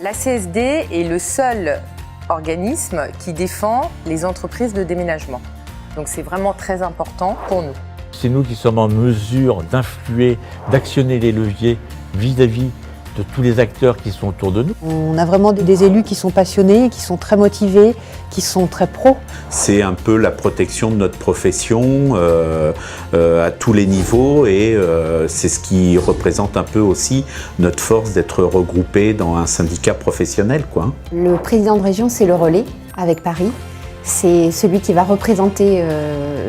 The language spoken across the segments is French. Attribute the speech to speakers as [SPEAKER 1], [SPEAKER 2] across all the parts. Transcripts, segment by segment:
[SPEAKER 1] La CSD est le seul organisme qui défend les entreprises de déménagement. Donc c'est vraiment très important pour nous.
[SPEAKER 2] C'est nous qui sommes en mesure d'influer, d'actionner les leviers vis-à-vis de tous les acteurs qui sont autour de nous.
[SPEAKER 3] On a vraiment des élus qui sont passionnés, qui sont très motivés, qui sont très pros.
[SPEAKER 4] C'est un peu la protection de notre profession à tous les niveaux et c'est ce qui représente un peu aussi notre force d'être regroupés dans un syndicat professionnel, quoi.
[SPEAKER 5] Le président de région, c'est le relais avec Paris. C'est celui qui va représenter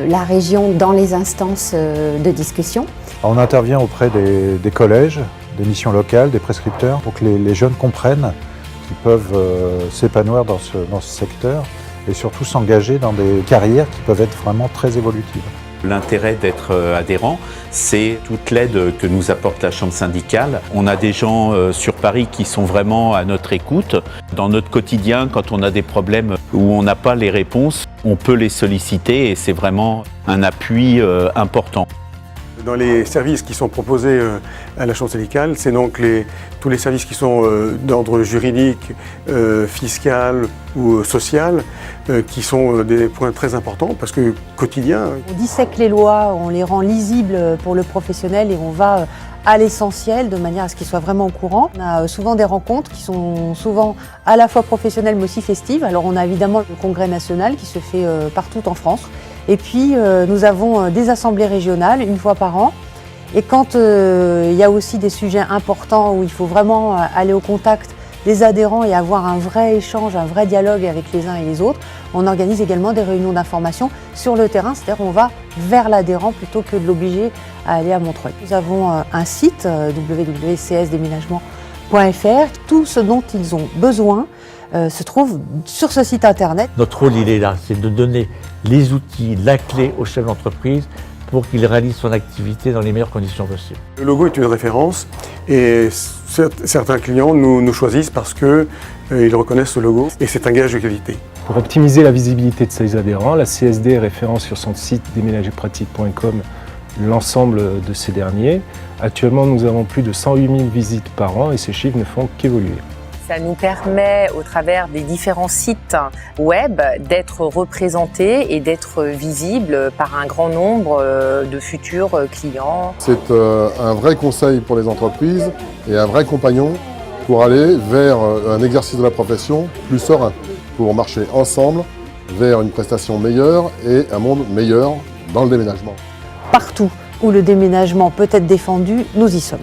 [SPEAKER 5] la région dans les instances de discussion.
[SPEAKER 6] On intervient auprès des collèges, des missions locales, des prescripteurs, pour que les jeunes comprennent qu'ils peuvent s'épanouir dans ce secteur et surtout s'engager dans des carrières qui peuvent être vraiment très évolutives.
[SPEAKER 4] L'intérêt d'être adhérent, c'est toute l'aide que nous apporte la Chambre syndicale. On a des gens sur Paris qui sont vraiment à notre écoute. Dans notre quotidien, quand on a des problèmes où on n'a pas les réponses, on peut les solliciter et c'est vraiment un appui important.
[SPEAKER 7] Dans les services qui sont proposés à la Chambre syndicale, c'est donc tous les services qui sont d'ordre juridique, fiscal ou social, qui sont des points très importants parce que quotidien.
[SPEAKER 3] On dissèque les lois, on les rend lisibles pour le professionnel et on va à l'essentiel de manière à ce qu'ils soient vraiment au courant. On a souvent des rencontres qui sont souvent à la fois professionnelles mais aussi festives. Alors on a évidemment le congrès national qui se fait partout en France. Et puis nous avons des assemblées régionales une fois par an. Et quand il y a aussi des sujets importants où il faut vraiment aller au contact des adhérents et avoir un vrai échange, un vrai dialogue avec les uns et les autres, on organise également des réunions d'information sur le terrain, c'est-à-dire qu'on va vers l'adhérent plutôt que de l'obliger à aller à Montreuil. Nous avons un site www.csdéménagement.fr. Tout ce dont ils ont besoin se trouve sur ce site internet.
[SPEAKER 2] Notre rôle, il est là, c'est de donner les outils, la clé au chef d'entreprise pour qu'il réalise son activité dans les meilleures conditions possibles.
[SPEAKER 7] Le logo est une référence et certains clients nous choisissent parce qu'ils reconnaissent ce logo et c'est un gage de qualité.
[SPEAKER 8] Pour optimiser la visibilité de ses adhérents, la CSD est référence sur son site déménagerpratique.com l'ensemble de ces derniers. Actuellement, nous avons plus de 108 000 visites par an et ces chiffres ne font qu'évoluer.
[SPEAKER 1] Ça nous permet, au travers des différents sites web, d'être représentés et d'être visibles par un grand nombre de futurs clients.
[SPEAKER 9] C'est un vrai conseil pour les entreprises et un vrai compagnon pour aller vers un exercice de la profession plus serein, pour marcher ensemble vers une prestation meilleure et un monde meilleur dans le déménagement.
[SPEAKER 3] Partout où le déménagement peut être défendu, nous y sommes.